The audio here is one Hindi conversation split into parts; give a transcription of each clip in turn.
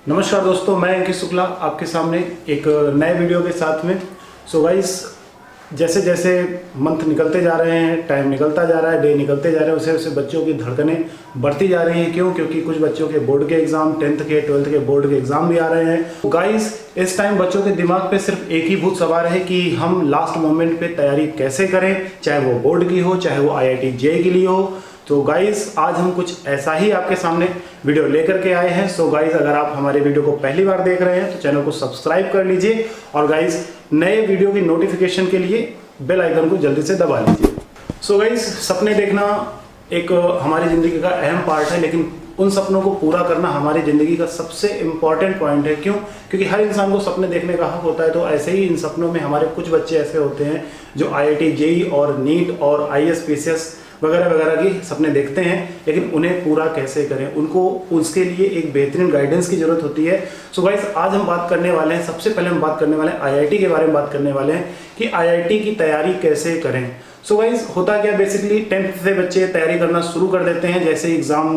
नमस्कार दोस्तों, मैं अंकित शुक्ला आपके सामने एक नए वीडियो के साथ में। सो गाइस, जैसे जैसे मंथ निकलते जा रहे हैं, टाइम निकलता जा रहा है, डे निकलते जा रहे हैं, उसे उसे बच्चों की धड़कनें बढ़ती जा रही हैं। क्यों? क्योंकि कुछ बच्चों के बोर्ड के एग्जाम, 10th के 12th के बोर्ड के एग्जाम भी आ रहे हैं। गाइस, इस टाइम बच्चों के दिमाग पे सिर्फ एक ही भूत सवार है कि हम लास्ट मोमेंट पे तैयारी कैसे करें, चाहे वो बोर्ड की हो, चाहे वो IIT JEE के लिए हो। तो गाइस, आज हम कुछ ऐसा ही आपके सामने वीडियो लेकर के आए हैं। सो गाइस, अगर आप हमारे वीडियो को पहली बार देख रहे हैं तो चैनल को सब्सक्राइब कर लीजिए और गाइस, नए वीडियो की नोटिफिकेशन के लिए बेल आइकन को जल्दी से दबा लीजिए। सो गाइस, सपने देखना एक हमारी ज़िंदगी का अहम पार्ट है, लेकिन उन सपनों को पूरा करना हमारी ज़िंदगी का सबसे इम्पॉर्टेंट पॉइंट है। क्यों? क्योंकि हर इंसान को सपने देखने का हक होता है। तो ऐसे ही इन सपनों में हमारे कुछ बच्चे ऐसे होते हैं जो IIT JEE और नीट और IAS PCS वगैरह वगैरह की सपने देखते हैं, लेकिन उन्हें पूरा कैसे करें, उनको उसके लिए एक बेहतरीन गाइडेंस की जरूरत होती है। सो गाइस, आज हम बात करने वाले हैं, सबसे पहले हम बात करने वाले हैं IIT के बारे में बात करने वाले हैं कि IIT की तैयारी कैसे करें। सो गाइस, होता क्या, बेसिकली 10th से बच्चे तैयारी करना शुरू कर देते हैं। जैसे एग्जाम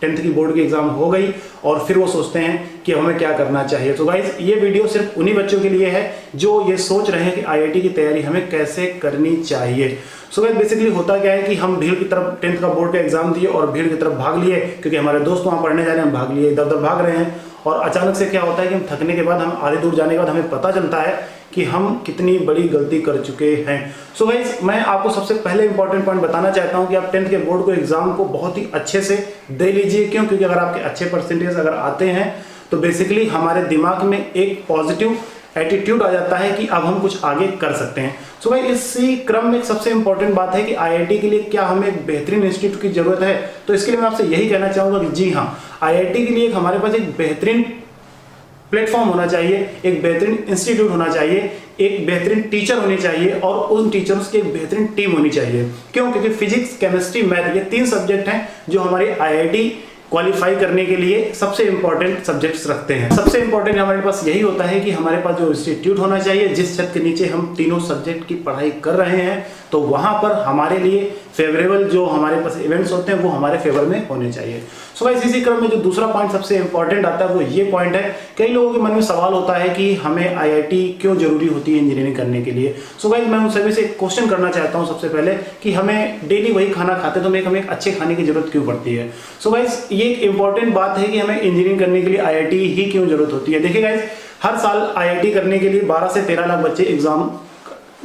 10th की बोर्ड की एग्जाम हो गई और फिर वो सोचते हैं कि हमें क्या करना चाहिए। तो गाइस, ये वीडियो सिर्फ उन्हीं बच्चों के लिए है जो ये सोच रहे हैं कि IIT की तैयारी हमें कैसे करनी चाहिए। सो गाइस, बेसिकली होता क्या है कि हम भीड़ की तरफ 10th का बोर्ड का एग्जाम दिए और भीड़ की तरफ भाग लिए, क्योंकि हमारे दोस्त वहाँ पढ़ने जा रहे हैं, हम भाग लिए, इधर उधर भाग रहे हैं। और अचानक से क्या होता है कि हम थकने के बाद, हम आधे दूर जाने के बाद हमें पता चलता है कि हम कितनी बड़ी गलती कर चुके हैं। सो गाइस, मैं आपको सबसे पहले इंपॉर्टेंट पॉइंट बताना चाहता हूं कि आप 10th के बोर्ड को एग्जाम को बहुत ही अच्छे से दे लीजिए। क्यों? क्योंकि अगर आपके अच्छे परसेंटेज अगर आते हैं तो बेसिकली हमारे दिमाग में एक पॉजिटिव एटीट्यूड आ जाता है कि अब हम कुछ आगे कर सकते हैं। सो भाई, इसी क्रम में एक सबसे इंपॉर्टेंट बात है कि IIT के लिए क्या हमें एक बेहतरीन इंस्टीट्यूट की जरूरत है। तो इसके लिए मैं आपसे यही कहना चाहूंगा कि जी हाँ, IIT के लिए हमारे पास एक बेहतरीन प्लेटफॉर्म होना चाहिए, एक बेहतरीन इंस्टीट्यूट होना चाहिए, एक बेहतरीन टीचर होनी चाहिए और उन टीचर्स की एक बेहतरीन टीम होनी चाहिए। क्यों? क्योंकि फिजिक्स, केमिस्ट्री, मैथ ये 3 सब्जेक्ट हैं जो हमारे IIT क्वालिफाई करने के लिए सबसे इंपॉर्टेंट सब्जेक्ट्स रखते हैं। सबसे इंपॉर्टेंट हमारे पास यही होता है कि हमारे पास जो इंस्टीट्यूट होना चाहिए, जिस छत के नीचे हम तीनों सब्जेक्ट की पढ़ाई कर रहे हैं, तो वहां पर हमारे लिए फेवरेबल जो हमारे पास इवेंट्स होते हैं वो हमारे फेवर में होने चाहिए। सो गाइस, इसी क्रम में जो दूसरा पॉइंट सबसे इंपॉर्टेंट आता है वो ये पॉइंट है, कई लोगों के मन में सवाल होता है कि हमें IIT क्यों जरूरी होती है इंजीनियरिंग करने के लिए। सो गाइस, मैं उन सभी से एक क्वेश्चन करना चाहता हूं सबसे पहले कि हमें डेली वही खाना खाते तो हमें एक अच्छे खाने की जरूरत क्यों पड़ती है। सो गाइस, ये एक इंपॉर्टेंट बात है कि हमें इंजीनियरिंग करने के लिए IIT ही क्यों जरूरत होती है। देखिए गाइस, हर साल IIT करने के लिए 12 से 13 लाख बच्चे एग्जाम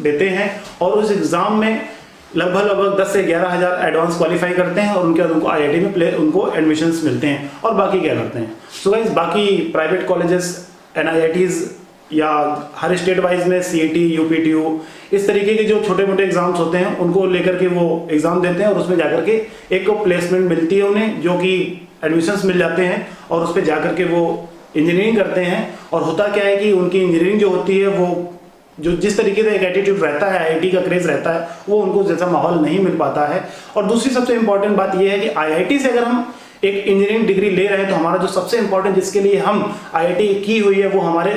देते हैं और उस एग्जाम में लगभग 10 से 11 हज़ार एडवांस क्वालिफाई करते हैं और उनके बाद उनको IIT में उनको एडमिशन्स मिलते हैं। और बाकी क्या करते हैं? सो गाइस, बाकी प्राइवेट कॉलेजेस, NIITs या हर स्टेट वाइज में CET, UPTU इस तरीके के जो छोटे मोटे एग्जाम्स होते हैं उनको लेकर के वो एग्जाम देते हैं और उसमें जाकर के एक प्लेसमेंट मिलती है उन्हें, जो कि एडमिशन्स मिल जाते हैं और उस पर जाकर के वो इंजीनियरिंग करते हैं। और होता क्या है कि उनकी इंजीनियरिंग जो होती है वो जो जिस तरीके का एक एटीट्यूड रहता है, IIT का क्रेज रहता है, वो उनको जैसा माहौल नहीं मिल पाता है। और दूसरी सबसे इंपॉर्टेंट बात यह है कि IIT से अगर हम एक इंजीनियरिंग डिग्री ले रहे हैं तो हमारा जो सबसे इंपॉर्टेंट जिसके लिए हम IIT की हुई है वो हमारे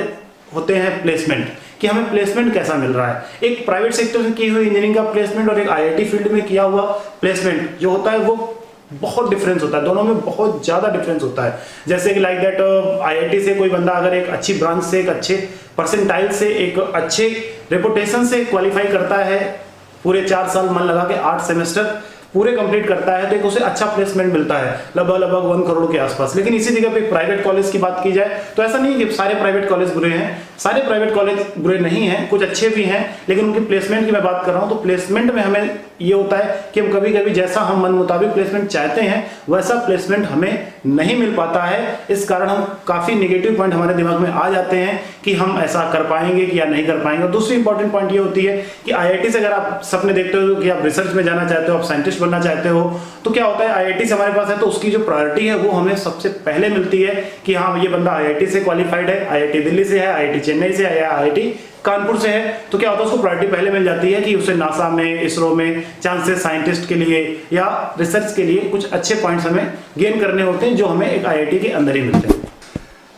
होते हैं प्लेसमेंट, कि हमें प्लेसमेंट कैसा मिल रहा है। एक प्राइवेट सेक्टर में की हुई इंजीनियरिंग का प्लेसमेंट और एक IIT फील्ड में किया हुआ प्लेसमेंट जो होता है वो बहुत डिफरेंस होता है, दोनों में बहुत ज्यादा डिफरेंस होता है। जैसे कि लाइक दैट IIT से कोई बंदा अगर एक अच्छी ब्रांच से, एक अच्छे परसेंटाइल से, एक अच्छे रेपुटेशन से क्वालिफाई करता है, पूरे 4 साल मन लगा के 8 सेमेस्टर पूरे कंप्लीट करता है, तो एक उसे अच्छा प्लेसमेंट मिलता है लगभग 1 करोड़ के आसपास। लेकिन इसी जगह पे प्राइवेट कॉलेज की बात की जाए तो ऐसा नहीं कि सारे प्राइवेट कॉलेज बुरे हैं, सारे प्राइवेट कॉलेज बुरे नहीं हैं, कुछ अच्छे भी हैं, लेकिन उनकी प्लेसमेंट की मैं बात कर रहा हूं। तो प्लेसमेंट में हमें ये होता है कि हम कभी कभी जैसा हम मन मुताबिक प्लेसमेंट चाहते हैं वैसा प्लेसमेंट हमें नहीं मिल पाता है। इस कारण हम काफी नेगेटिव पॉइंट हमारे दिमाग में आ जाते हैं कि हम ऐसा कर पाएंगे कि या नहीं कर पाएंगे। और दूसरी इंपॉर्टेंट पॉइंट ये होती है कि IIT से अगर आप सपने देखते हो कि आप रिसर्च में जाना चाहते हो, आप साइंटिस्ट बनना चाहते हो, तो क्या होता है IIT से हमारे पास है तो उसकी जो प्रायोरिटी है वो हमें सबसे पहले मिलती है कि हाँ, ये बंदा IIT से क्वालिफाइड है, IIT दिल्ली से है, IIT चेन्नई से है या IIT कानपुर से है। तो क्या होता है, उसको प्रायोरिटी पहले मिल जाती है कि उसे नासा में, इसरो में चांसेस साइंटिस्ट के लिए या रिसर्च के लिए कुछ अच्छे पॉइंट्स हमें गेन करने होते हैं जो हमें एक IIT के अंदर ही मिलते हैं।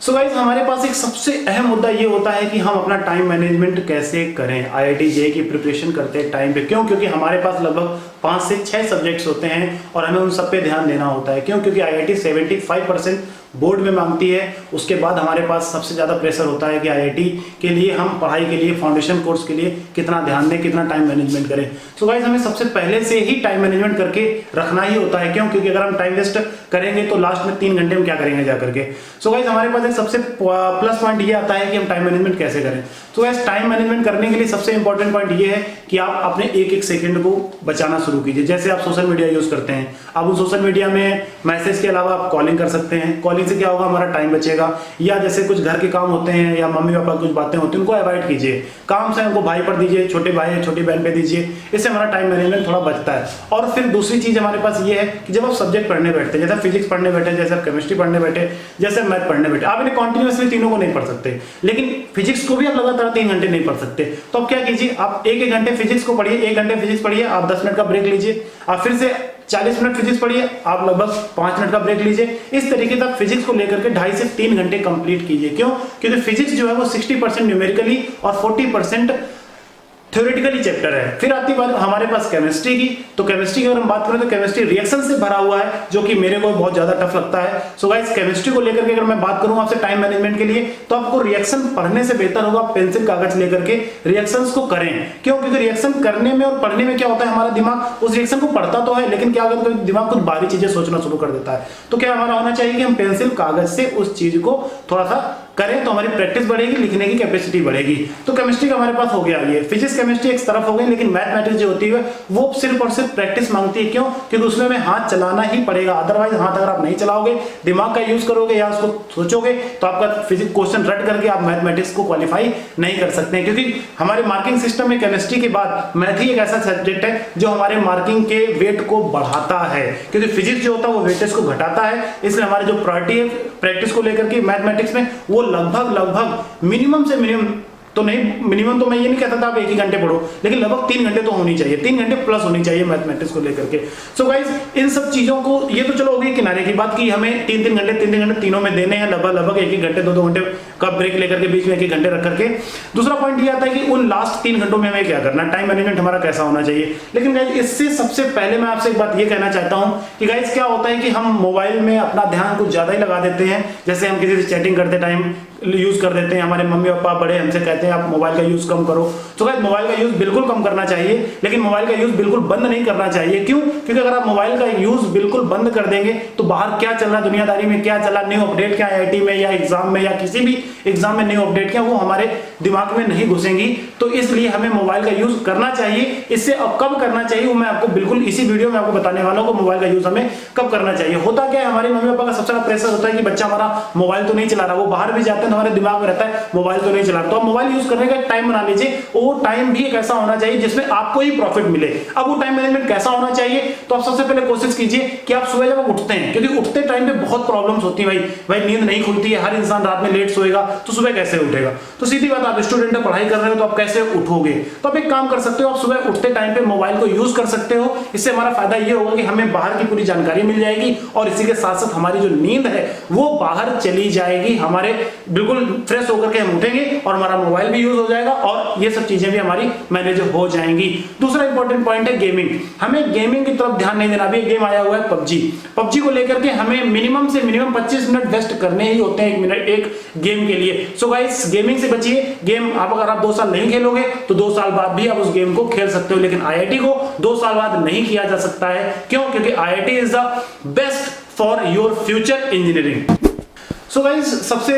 सो गाइस, हमारे पास एक सबसे अहम मुद्दा ये होता है कि हम अपना टाइम मैनेजमेंट कैसे करें IIT JEE की प्रिपरेशन करते हैं टाइम पे। क्यों? क्योंकि हमारे पास लगभग 5 से 6 सब्जेक्ट्स होते हैं और हमें उन सब पे ध्यान देना होता है। क्यों? क्योंकि आईआईटी 75% बोर्ड में मांगती है। उसके बाद हमारे पास सबसे ज़्यादा प्रेशर होता है कि आईआईटी के लिए हम पढ़ाई के लिए, फाउंडेशन कोर्स के लिए कितना ध्यान दें, कितना टाइम मैनेजमेंट करें। सो गाइस, हमें सबसे पहले से ही टाइम मैनेजमेंट करके रखना ही होता है। क्यों? क्योंकि अगर हम टाइम वेस्ट करेंगे तो लास्ट में 3 घंटे में क्या करेंगे जा करके। सो गाइस, हमारे पास एक सबसे प्लस पॉइंट ये आता है कि हम टाइम मैनेजमेंट कैसे करें। तो गाइस, टाइम मैनेजमेंट करने के लिए सबसे इंपॉर्टेंट पॉइंट ये है कि आप अपने एक एक सेकंड को बचाना शुरू कीजिए। जैसे आप सोशल मीडिया यूज करते हैं, आप उस सोशल मीडिया में मैसेज के अलावा आप कॉलिंग कर सकते हैं। कॉलिंग से क्या होगा, हमारा टाइम बचेगा। या जैसे कुछ घर के काम होते हैं या मम्मी पापा कुछ बातें होती हैं, उनको अवॉइड कीजिए। काम से उनको भाई पर दीजिए, छोटे भाई या छोटी बहन पे दीजिए। इससे हमारा टाइम मैनेजमेंट थोड़ा बचता है। और फिर दूसरी चीज हमारे पास ये है कि जब आप सब्जेक्ट पढ़ने बैठते हैं, जैसे फिजिक्स पढ़ने बैठे, जैसे आप केमिस्ट्री पढ़ने बैठे, जैसे मैथ पढ़ने बैठे, आप इन्हें कॉन्टिन्यूसली तीनों को नहीं पढ़ सकते, लेकिन फिजिक्स को भी आप लगातार 3 घंटे नहीं पढ़ सकते। तो आप क्या कीजिए, आप एक घंटे फिजिक्स को पढ़िए, 1 घंटे फिजिक्स पढ़िए, आप 10 मिनट का ब्रेक लीजिए, आप फिर से 40 मिनट फिजिक्स पढ़िए, आप लगभग 5 मिनट का ब्रेक लीजिए। इस तरीके से आप फिजिक्स को लेकर के 2.5 से 3 घंटे कंप्लीट कीजिए। क्यों? क्योंकि फिजिक्स जो है वो 60% न्यूमेरिकली और 40% थ्योरेटिकली चैप्टर है। फिर आती बात हमारे पास केमिस्ट्री की। तो केमिस्ट्री की अगर हम बात करें तो केमिस्ट्री रिएक्शन से भरा हुआ है, जो कि मेरे को बहुत ज्यादा टफ लगता है। सो गाइस, केमिस्ट्री को लेकर के अगर मैं बात करूं आपसे टाइम मैनेजमेंट के लिए, तो आपको रिएक्शन पढ़ने से बेहतर होगा पेंसिल कागज लेकर के रिएक्शंस को करें। क्यों? क्योंकि रिएक्शन करने में और पढ़ने में क्या होता है, हमारा दिमाग उस रिएक्शन को पढ़ता तो है, लेकिन क्या होता है, दिमाग कुछ बाहरी चीजें सोचना शुरू कर देता है। तो क्या हमारा होना चाहिए कि हम पेंसिल कागज से उस चीज को थोड़ा सा करें, तो हमारी प्रैक्टिस बढ़ेगी, लिखने की कैपेसिटी बढ़ेगी। तो केमिस्ट्री का हमारे पास हो गया ये। फिजिक्स केमिस्ट्री एक तरफ हो गई, लेकिन मैथमेटिक्स जो होती है वो सिर्फ और सिर्फ प्रैक्टिस मांगती है। क्यों? क्योंकि उसमें हमें हाथ चलाना ही पड़ेगा। अदरवाइज हाथ अगर आप नहीं चलाओगे, दिमाग का यूज करोगे या उसको सोचोगे, तो आपका फिजिक्स क्वेश्चन रट करके आप मैथमेटिक्स को क्वालिफाई नहीं कर सकते हैं। क्योंकि हमारे मार्किंग सिस्टम में केमिस्ट्री के बाद मैथ ही एक ऐसा सब्जेक्ट है जो हमारे मार्किंग के वेट को बढ़ाता है। क्योंकि फिजिक्स जो होता है वो वेटेज को घटाता है, इसलिए हमारी जो प्रायोरिटी है प्रैक्टिस को लेकर के मैथमेटिक्स में, वो लगभग मिनिमम से मिनिमम तो नहीं, मिनिमम तो मैं ये नहीं कहता था आप 1 ही घंटे पढ़ो, लेकिन लगभग 3 घंटे तो होनी चाहिए, 3 घंटे प्लस होनी चाहिए मैथमेटिक्स को लेकर के। सो गाइस, इन सब चीजों को, ये तो चलो हो गई किनारे की बात की हमें 3-3 घंटे तीनों में देने हैं, लगभग 1-1 घंटे 2-2 घंटे का ब्रेक लेकर के बीच में 1-1 घंटे रख करके। दूसरा पॉइंट ये आता है कि उन लास्ट 3 घंटों में हमें क्या करना, टाइम मैनेजमेंट हमारा कैसा होना चाहिए। लेकिन गाइस, इससे सबसे पहले मैं आपसे एक बात ये कहना चाहता हूं कि गाइस क्या होता है कि हम मोबाइल में अपना ध्यान कुछ ज्यादा ही लगा देते हैं। जैसे हम किसी से चैटिंग करते टाइम यूज कर देते हैं, हमारे मम्मी पापा बड़े हमसे कहते हैं आप मोबाइल का यूज कम करो। तो गाइस, मोबाइल का यूज बिल्कुल कम करना चाहिए, लेकिन मोबाइल का यूज बिल्कुल बंद नहीं करना चाहिए। क्यों? क्योंकि अगर आप मोबाइल का यूज बिल्कुल बंद कर देंगे तो बाहर क्या चल रहा है, दुनियादारी में क्या चला, न्यू अपडेट क्या आईआईटी में या एग्जाम में या किसी भी एग्जाम में न्यू अपडेट क्या, वो हमारे दिमाग में नहीं घुसेंगी। तो इसलिए हमें मोबाइल का यूज करना चाहिए। इससे अब कब करना चाहिए वो मैं आपको बिल्कुल इसी वीडियो में आपको बताने वाला हूं। मोबाइल का यूज हमें कब करना चाहिए। होता क्या है, हमारे मम्मी पापा का सबसे बड़ा प्रेशर होता है कि बच्चा हमारा मोबाइल तो नहीं चला रहा, वो बाहर भी जाते हैं, हमारे दिमाग में रहता है मोबाइल तो नहीं चला। तो आप मोबाइल यूज करने का एक टाइम बना लीजिए, वो टाइम भी एक ऐसा होना चाहिए जिसमें आपको ही प्रॉफिट मिले। अब वो टाइम मैनेजमेंट कैसा होना चाहिए, तो आप सबसे पहले कोशिश कीजिए कि आप सुबह जब उठते हैं, क्योंकि उठते टाइम पे बहुत प्रॉब्लम्स होती है भाई नींद नहीं खुलती है, हर इंसान रात में लेट सोएगा तो सुबह कैसे उठेगा। तो सीधी बात, आप स्टूडेंट है, पढ़ाई कर रहे हो, तो आप कैसे उठोगे। तो आप एक काम कर सकते हो, आप सुबह उठते टाइम पे मोबाइल को यूज कर सकते हो। इससे हमारा फायदा ये होगा कि हमें बाहर की पूरी जानकारी मिल जाएगी और इसी के साथ साथ हमारी जो नींद है वो बाहर चली जाएगी, हमारे बिल्कुल फ्रेश होकर के हम उठेंगे और हमारा मोबाइल भी यूज हो जाएगा और ये सब चीजें भी हमारी मैनेज हो जाएंगी। दूसरा इंपॉर्टेंट पॉइंट है गेमिंग। हमें गेमिंग की तरफ ध्यान नहीं देना। अभी एक गेम आया हुआ है पबजी को लेकर के हमें मिनिमम से मिनिमम 25 मिनट वेस्ट करने ही होते हैं 1 मिनट एक गेम के लिए। सो गाइस, गेमिंग से बचिए। गेम अगर आप 2 साल नहीं खेलोगे तो 2 साल बाद भी आप उस गेम को खेल सकते हो, लेकिन आईआईटी को 2 साल बाद नहीं किया जा सकता है। क्यों? क्योंकि IIT is the best for your future engineering. So guys, सबसे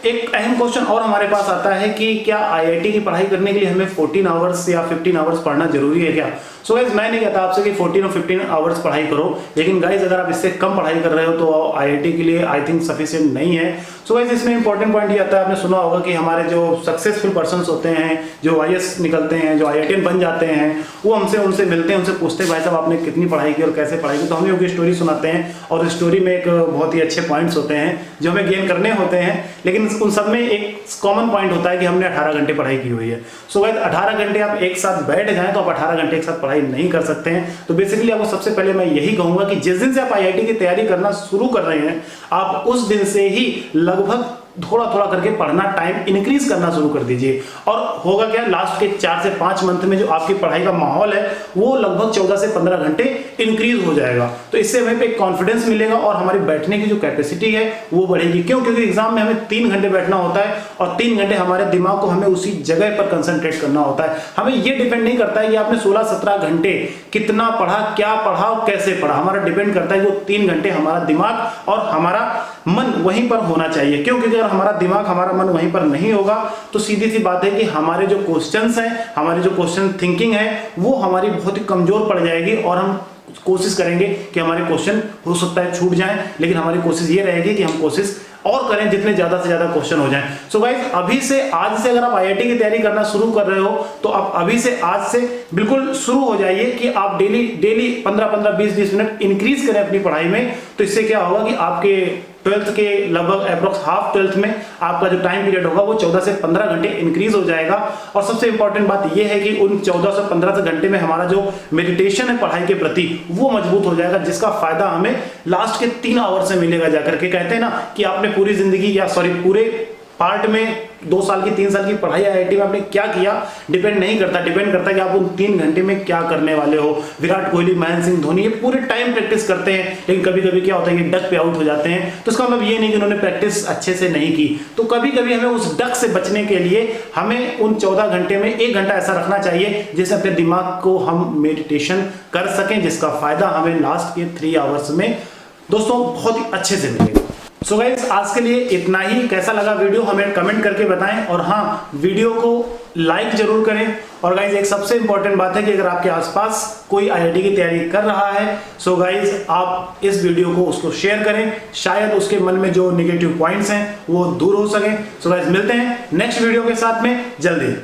एक अहम क्वेश्चन और हमारे पास आता है कि क्या आईआईटी की पढ़ाई करने के लिए हमें 14 आवर्स या 15 आवर्स पढ़ना जरूरी है क्या। सो गाइस, मैं नहीं कहता आपसे कि 14 और 15 आवर्स पढ़ाई करो, लेकिन गाइस अगर आप इससे कम पढ़ाई कर रहे हो तो आईआईटी के लिए आई थिंक सफिशिएंट नहीं है। सो गाइस, इसमें इंपॉर्टेंट पॉइंट ये आता है, आपने सुना होगा कि हमारे जो सक्सेसफुल पर्सन्स होते हैं, जो आईएएस निकलते हैं, जो आईआईटीएन बन जाते हैं, वो उनसे मिलते हैं, उनसे पूछते हैं भाई साहब आपने कितनी पढ़ाई की और कैसे पढ़ाई की। तो हमें उनकी स्टोरी सुनाते हैं और स्टोरी में एक बहुत ही अच्छे पॉइंट्स होते हैं जो हमें गेन करने होते हैं, लेकिन उन सब में एक कॉमन पॉइंट होता है कि हमने 18 घंटे पढ़ाई की हुई है। सो गाइस, 18 घंटे आप एक साथ बैठ जाएं तो आप 18 घंटे एक साथ पढ़ाई नहीं कर सकते हैं। तो बेसिकली आपको सबसे पहले मैं यही कहूंगा कि जिस दिन से आप आईआईटी की तैयारी करना शुरू कर रहे हैं, आप उस दिन से ही लगभग थोड़ा थोड़ा करके पढ़ना, टाइम इंक्रीज करना शुरू कर दीजिए। और होगा क्या, लास्ट के 4 से 5 मंथ में जो आपकी पढ़ाई का माहौल है वो लगभग 14 से 15 घंटे इंक्रीज हो जाएगा। तो इससे हमें पे कॉन्फिडेंस मिलेगा और हमारी बैठने की जो कैपेसिटी है वो बढ़ेगी। क्यों? क्योंकि एग्जाम में हमें 3 घंटे बैठना होता है और 3 घंटे हमारे दिमाग को हमें उसी जगह पर कंसंट्रेट करना होता है। हमें ये डिपेंड नहीं करता है कि आपने 16-17 घंटे कितना पढ़ा, क्या पढ़ा और कैसे पढ़ा। हमारा डिपेंड करता है कि वो 3 घंटे हमारा दिमाग और हमारा मन वहीं पर होना चाहिए। क्यों? क्योंकि अगर हमारा दिमाग, हमारा मन वहीं पर नहीं होगा तो सीधी सी बात है कि हमारे जो क्वेश्चंस हैं, हमारी जो क्वेश्चन थिंकिंग है वो हमारी बहुत ही कमजोर पड़ जाएगी और हम कोशिश करेंगे कि हमारे क्वेश्चन हो सकता है छूट जाएं, लेकिन हमारी कोशिश ये रहेगी कि हम कोशिश और करें जितने ज्यादा से ज्यादा क्वेश्चन हो जाएं। सो गाइस, अभी से, आज से अगर आप आईआईटी की तैयारी करना शुरू कर रहे हो तो आप अभी से, आज से बिल्कुल शुरू हो जाइए कि आप डेली 15-15, 20-20 मिनट इंक्रीज करें अपनी पढ़ाई में। तो इससे क्या होगा कि आपके 12th के लगभग अप्रोक्स हाफ 12th में आपका जो टाइम पीरियड होगा वो 14 से 15 घंटे इंक्रीज हो जाएगा। और सबसे इंपॉर्टेंट बात यह है कि उन 14 से 15 घंटे में हमारा जो मेडिटेशन है पढ़ाई के प्रति वो मजबूत हो जाएगा, जिसका फायदा हमें लास्ट के 3 आवर से मिलेगा जाकर के। कहते हैं ना कि आपने पूरी जिंदगी या पूरे पार्ट में 2 साल की 3 साल की पढ़ाई आईआईटी में आपने क्या किया डिपेंड नहीं करता, डिपेंड करता है कि आप उन 3 घंटे में क्या करने वाले हो। विराट कोहली, महेंद्र सिंह धोनी ये पूरे टाइम प्रैक्टिस करते हैं, लेकिन कभी कभी क्या होता है कि डक पे आउट हो जाते हैं। तो इसका मतलब ये नहीं कि उन्होंने प्रैक्टिस अच्छे से नहीं की। तो कभी कभी हमें उस डक से बचने के लिए हमें उन 14 घंटे में 1 घंटा ऐसा रखना चाहिए जिससे अपने दिमाग को हम मेडिटेशन कर सकें, जिसका फायदा हमें लास्ट के 3 आवर्स में दोस्तों बहुत ही अच्छे से मिलेगा। सो गाइस, आज के लिए इतना ही। कैसा लगा वीडियो हमें कमेंट करके बताएं और हाँ, वीडियो को लाइक जरूर करें। और गाइस, एक सबसे इंपॉर्टेंट बात है कि अगर आपके आसपास कोई आईआईटी की तैयारी कर रहा है सो गाइस आप इस वीडियो को उसको शेयर करें, शायद उसके मन में जो नेगेटिव पॉइंट्स हैं वो दूर हो सके। सो गाइस, मिलते हैं नेक्स्ट वीडियो के साथ में जल्दी।